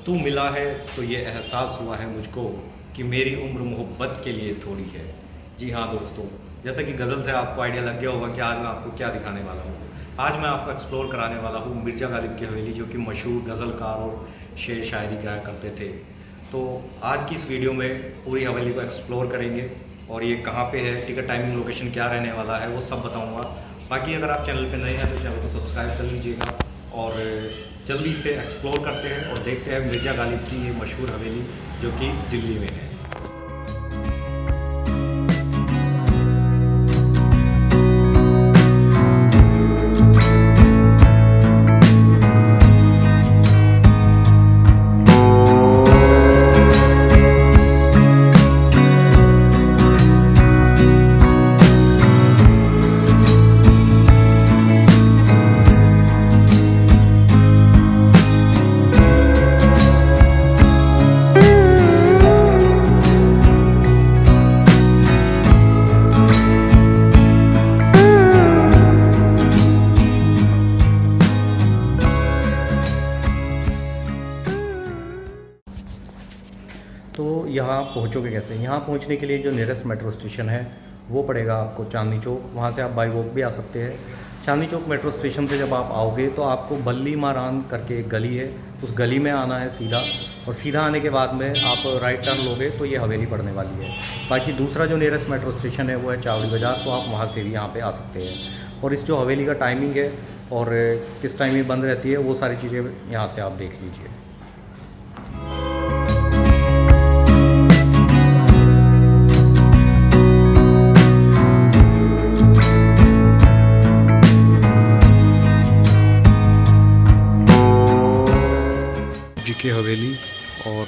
तू मिला है तो ये एहसास हुआ है मुझको कि मेरी उम्र मोहब्बत के लिए थोड़ी है। जी हाँ दोस्तों, जैसा कि गज़ल से आपको आइडिया लग गया होगा कि आज मैं आपको क्या दिखाने वाला हूँ। आज मैं आपको एक्सप्लोर कराने वाला हूँ मिर्ज़ा गालिब की हवेली, जो कि मशहूर गज़लकार और शेर शायरी गाया करते थे। तो आज की इस वीडियो में पूरी हवेली को एक्सप्लोर करेंगे और ये कहाँ पे है, टिकट टाइमिंग लोकेशन क्या रहने वाला है, वो सब बताऊँगा। बाकी अगर आप चैनल पे नए हैं तो चैनल को सब्सक्राइब कर लीजिएगा और जल्दी से एक्सप्लोर करते हैं और देखते हैं मिर्ज़ा गालिब की ये मशहूर हवेली जो कि दिल्ली में है। तो यहाँ पहुँचोगे कैसे? यहाँ पहुँचने के लिए जो नियरेस्ट मेट्रो स्टेशन है वो पड़ेगा आपको चांदनी चौक। वहाँ से आप बाई वॉक भी आ सकते हैं। चांदनी चौक मेट्रो स्टेशन से जब आप आओगे तो आपको बल्ली मारान करके एक गली है, उस गली में आना है सीधा, और सीधा आने के बाद में आप राइट टर्न लोगे तो ये हवेली पड़ने वाली है। बाकी दूसरा जो नियरेस्ट मेट्रो स्टेशन है वो है चावड़ी बाज़ार, तो आप वहाँ से भी यहाँ पर आ सकते हैं। और इस जो हवेली का टाइमिंग है और किस टाइम ये बंद रहती है वो सारी चीज़ें यहाँ से आप देख लीजिए। जी की हवेली, और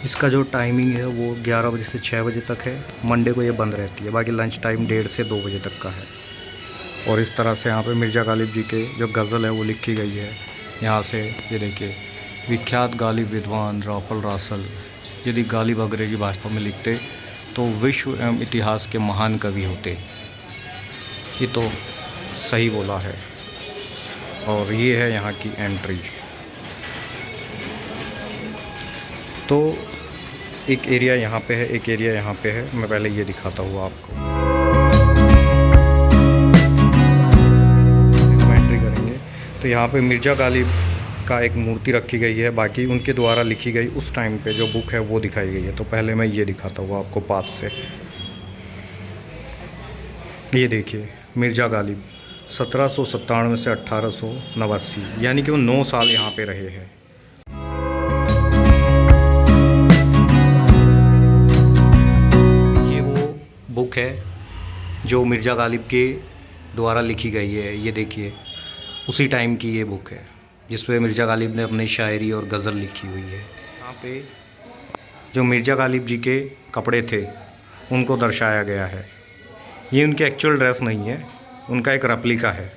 इसका जो टाइमिंग है वो 11 बजे से 6 बजे तक है। मंडे को ये बंद रहती है, बाकी लंच टाइम 1:30 से 2 बजे तक का है। और इस तरह से यहाँ पे मिर्ज़ा गालिब जी के जो गज़ल है वो लिखी गई है। यहाँ से ये देखिए, विख्यात गालिब विद्वान राफल रासल यदि गालिब अंग्रेजी भाषा में लिखते तो विश्व एवं इतिहास के महान कवि होते। ये तो सही बोला है। और ये है यहाँ की एंट्री। तो एक एरिया यहाँ पे है, एक एरिया यहाँ पे है। मैं पहले ये दिखाता हूँ आपको। हम एंट्री करेंगे तो यहाँ पे मिर्ज़ा गालिब का एक मूर्ति रखी गई है। बाकी उनके द्वारा लिखी गई उस टाइम पे जो बुक है वो दिखाई गई है। तो पहले मैं ये दिखाता हूँ आपको पास से। ये देखिए, मिर्ज़ा गालिब 1797 से 1889, यानी कि वो 9 साल यहाँ पे रहे हैं। ये वो बुक है जो मिर्ज़ा गालिब के द्वारा लिखी गई है। ये देखिए, उसी टाइम की ये बुक है जिस पे मिर्ज़ा गालिब ने अपनी शायरी और गज़ल लिखी हुई है। यहाँ पे जो मिर्ज़ा गालिब जी के कपड़े थे उनको दर्शाया गया है। ये उनके एक्चुअल ड्रेस नहीं है, उनका एक रेप्लिका है।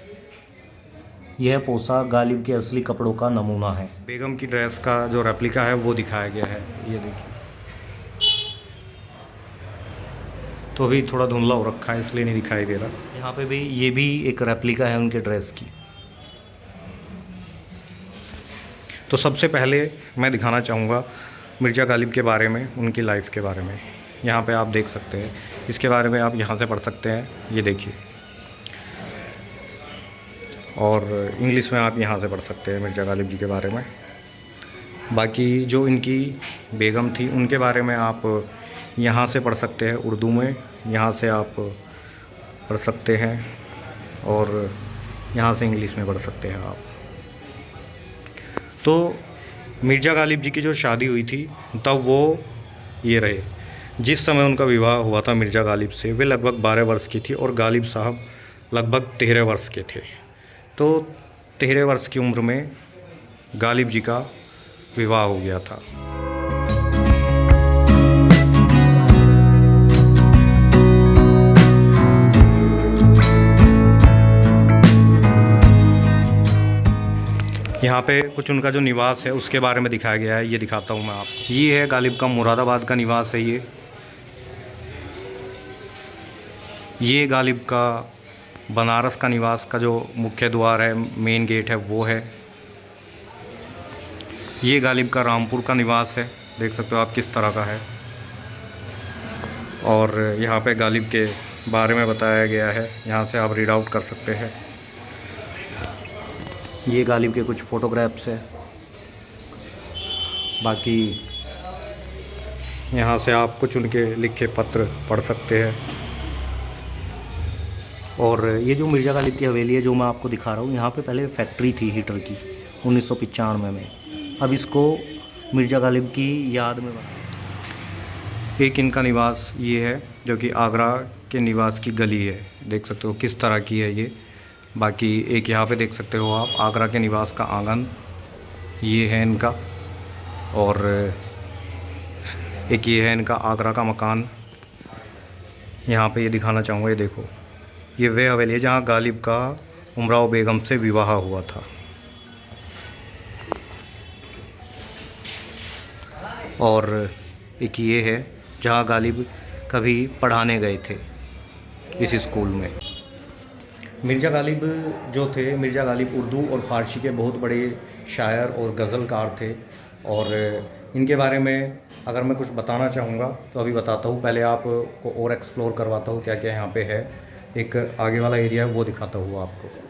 यह पोशाक गालिब के असली कपड़ों का नमूना है। बेगम की ड्रेस का जो रेप्लिका है वो दिखाया गया है। ये देखिए, तो अभी थोड़ा धुंधला हो रखा है इसलिए नहीं दिखाई दे रहा। यहाँ पे भी ये भी एक रेप्लिका है उनके ड्रेस की। तो सबसे पहले मैं दिखाना चाहूँगा मिर्ज़ा गालिब के बारे में, उनकी लाइफ के बारे में। यहाँ पे आप देख सकते हैं, इसके बारे में आप यहाँ से पढ़ सकते हैं। ये देखिए, और इंग्लिश में आप यहाँ से पढ़ सकते हैं मिर्ज़ा गालिब जी के बारे में। बाकी जो इनकी बेगम थी उनके बारे में आप यहाँ से पढ़ सकते हैं उर्दू में, यहाँ से आप पढ़ सकते हैं, और यहाँ से इंग्लिश में पढ़ सकते हैं आप। तो मिर्ज़ा गालिब जी की जो शादी हुई थी तब वो ये रहे, जिस समय उनका विवाह हुआ था मिर्ज़ा गालिब से वे लगभग 12 वर्ष की थी और गालिब साहब लगभग 13 वर्ष के थे। तो 13 वर्ष की उम्र में गालिब जी का विवाह हो गया था। यहाँ पे कुछ उनका जो निवास है उसके बारे में दिखाया गया है। ये दिखाता हूँ मैं आपको। ये है गालिब का मुरादाबाद का निवास है। ये गालिब का बनारस का निवास का जो मुख्य द्वार है, मेन गेट है, वो है। ये गालिब का रामपुर का निवास है, देख सकते हो आप किस तरह का है। और यहाँ पे गालिब के बारे में बताया गया है, यहाँ से आप रीड आउट कर सकते हैं। ये गालिब के कुछ फ़ोटोग्राफ्स है। बाकी यहाँ से आप कुछ उनके लिखे पत्र पढ़ सकते हैं। और ये जो मिर्ज़ा गालिब की हवेली है जो मैं आपको दिखा रहा हूँ, यहाँ पे पहले फैक्ट्री थी हीटर की 1995 में। अब इसको मिर्ज़ा गालिब की याद में एक इनका निवास ये है जो कि आगरा के निवास की गली है, देख सकते हो किस तरह की है ये। बाकी एक यहाँ पे देख सकते हो आप आगरा के निवास का आंगन ये है इनका। और एक ये है इनका आगरा का मकान। यहाँ पे ये दिखाना चाहूँगा, ये देखो ये वे हवेली है जहाँ गालिब का उमराव बेगम से विवाह हुआ था। और एक ये है जहाँ गालिब कभी पढ़ाने गए थे इस स्कूल में। मिर्ज़ा गालिब जो थे, मिर्ज़ा गालिब उर्दू और फ़ारसी के बहुत बड़े शायर और गज़लकार थे। और इनके बारे में अगर मैं कुछ बताना चाहूँगा तो अभी बताता हूँ। पहले आपको और एक्सप्लोर करवाता हूँ क्या क्या यहाँ पे है। एक आगे वाला एरिया है वो दिखाता हूँ आपको।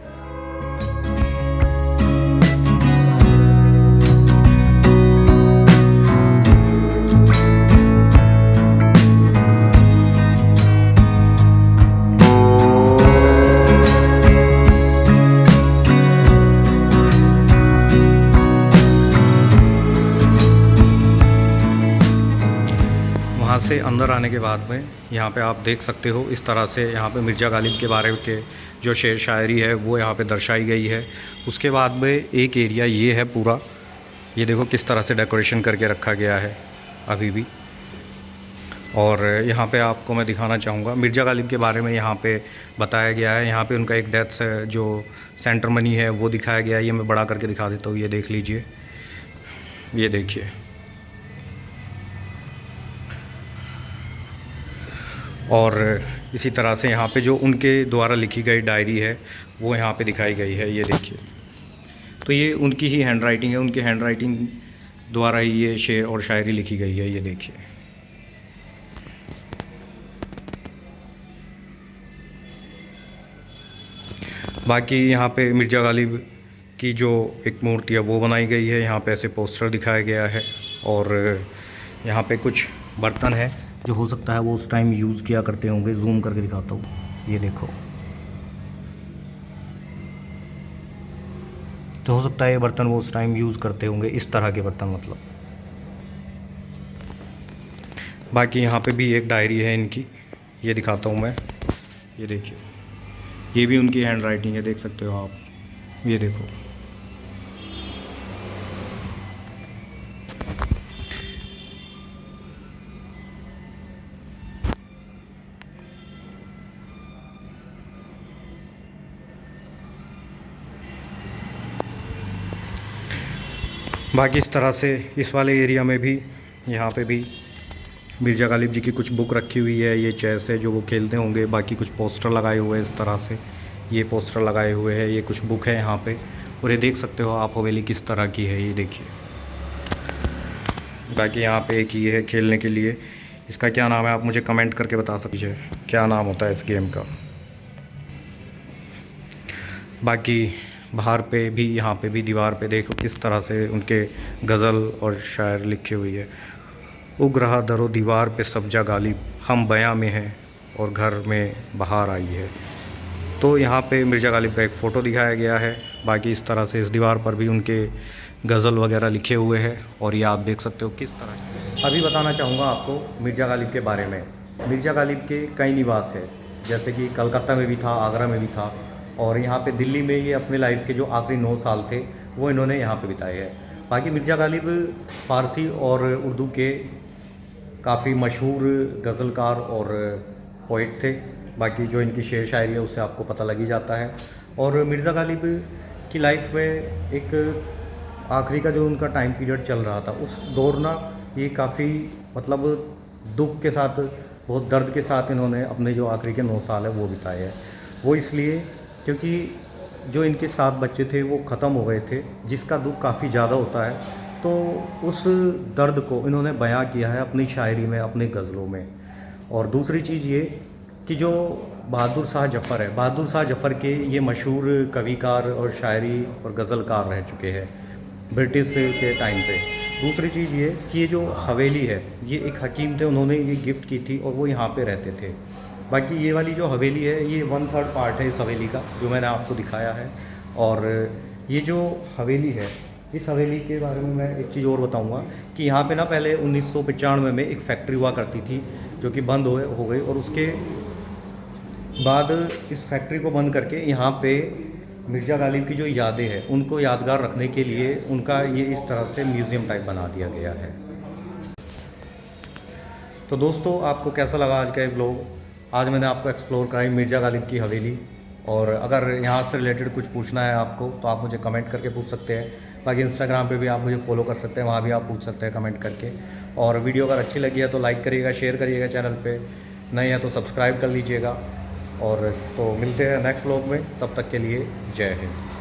वहाँ से अंदर आने के बाद में यहाँ पे आप देख सकते हो इस तरह से यहाँ पे मिर्ज़ा गालिब के बारे के जो शेर शायरी है वो यहाँ पे दर्शाई गई है। उसके बाद में एक एरिया ये है पूरा, ये देखो किस तरह से डेकोरेशन करके रखा गया है अभी भी। और यहाँ पे आपको मैं दिखाना चाहूँगा मिर्ज़ा गालिब के बारे में यहाँ पे बताया गया है। यहाँ पे उनका एक डेथ जो सेंटर मनी है वो दिखाया गया है। ये मैं बड़ा करके दिखा देता हूँ, ये देख लीजिए, ये देखिए। और इसी तरह से यहाँ पे जो उनके द्वारा लिखी गई डायरी है वो यहाँ पे दिखाई गई है, ये देखिए। तो ये उनकी ही हैंड राइटिंग है, उनकी हैंड राइटिंग द्वारा ही ये शेर और शायरी लिखी गई है, ये देखिए। बाकी यहाँ पे मिर्ज़ा गालिब की जो एक मूर्ति है वो बनाई गई है, यहाँ पे ऐसे पोस्टर दिखाया गया है। और यहाँ पे कुछ बर्तन है जो हो सकता है वो उस टाइम यूज़ किया करते होंगे। जूम करके दिखाता हूँ, ये देखो। तो हो सकता है ये बर्तन वो उस टाइम यूज़ करते होंगे, इस तरह के बर्तन मतलब। बाकी यहाँ पे भी एक डायरी है इनकी, ये दिखाता हूँ मैं, ये देखिए। ये भी उनकी हैंड राइटिंग है, देख सकते हो आप, ये देखो। बाकी इस तरह से इस वाले एरिया में भी यहाँ पे भी मिर्ज़ा गालिब जी की कुछ बुक रखी हुई है। ये चेस है जो वो खेलते होंगे। बाकी कुछ पोस्टर लगाए हुए हैं इस तरह से, ये पोस्टर लगाए हुए हैं, ये कुछ बुक है यहाँ पे। और ये देख सकते हो आप हवेली किस तरह की है, ये देखिए। बाकी यहाँ पे एक ये है खेलने के लिए, इसका क्या नाम है आप मुझे कमेंट करके बता सकते हैं क्या नाम होता है इस गेम का। बाकी बाहर पे भी यहाँ पे भी दीवार पे देखो किस तरह से उनके गज़ल और शायर लिखी हुई है। उग रहा दरो दीवार पे सब्जा गालिब, हम बयां में हैं और घर में बाहर आई है। तो यहाँ पे मिर्ज़ा गालिब का एक फ़ोटो दिखाया गया है। बाकी इस तरह से इस दीवार पर भी उनके गज़ल वगैरह लिखे हुए हैं। और ये आप देख सकते हो किस तरह। अभी बताना चाहूँगा आपको मिर्ज़ा गालिब के बारे में। मिर्ज़ा गालिब के कई निवास है, जैसे कि कलकत्ता में भी था, आगरा में भी था, और यहाँ पे दिल्ली में ये अपने लाइफ के जो आखिरी 9 साल थे वो इन्होंने यहाँ पे बिताए हैं। बाकी मिर्ज़ा गालिब फ़ारसी और उर्दू के काफ़ी मशहूर गज़लकार और पोइट थे। बाकी जो इनकी शेर शायरी है उससे आपको पता लग ही जाता है। और मिर्ज़ा गालिब की लाइफ में एक आखिरी का जो उनका टाइम पीरियड चल रहा था उस दौर ना, ये काफ़ी मतलब दुख के साथ, बहुत दर्द के साथ इन्होंने अपने जो आखिरी के 9 साल है वो बिताए हैं। वो इसलिए क्योंकि जो इनके 7 बच्चे थे वो ख़त्म हो गए थे, जिसका दुख काफ़ी ज़्यादा होता है। तो उस दर्द को इन्होंने बयां किया है अपनी शायरी में, अपनी गज़लों में। और दूसरी चीज़ ये कि जो बहादुर शाह ज़फ़र है, बहादुर शाह ज़फ़र के ये मशहूर कविकार और शायरी और गज़लकार रह चुके हैं ब्रिटिश के टाइम पे। दूसरी चीज़ ये कि ये जो हवेली है, ये एक हकीम थे, उन्होंने ये गिफ्ट की थी और वो यहाँ पे रहते थे। बाकी ये वाली जो हवेली है, ये 1/3 पार्ट है इस हवेली का, जो मैंने आपको दिखाया है। और ये जो हवेली है, इस हवेली के बारे में मैं एक चीज़ और बताऊंगा कि यहाँ पे ना पहले 1995 में एक फैक्ट्री हुआ करती थी, जो कि बंद हो गई। और उसके बाद इस फैक्ट्री को बंद करके यहाँ पे मिर्ज़ा गालिब की जो यादें हैं, उनको यादगार रखने के लिए उनका ये इस तरह से म्यूज़ियम टाइप बना दिया गया है। तो दोस्तों, आपको कैसा लगा आज का ये ब्लॉग? आज मैंने आपको एक्सप्लोर कराई मिर्ज़ा गालिब की हवेली। और अगर यहाँ से रिलेटेड कुछ पूछना है आपको, तो आप मुझे कमेंट करके पूछ सकते हैं। बाकी इंस्टाग्राम पे भी आप मुझे फॉलो कर सकते हैं, वहाँ भी आप पूछ सकते हैं कमेंट करके। और वीडियो अगर अच्छी लगी है तो लाइक करिएगा, शेयर करिएगा, चैनल पे नए हैं तो सब्सक्राइब कर लीजिएगा। और तो मिलते हैं नेक्स्ट व्लॉग में, तब तक के लिए जय हिंद।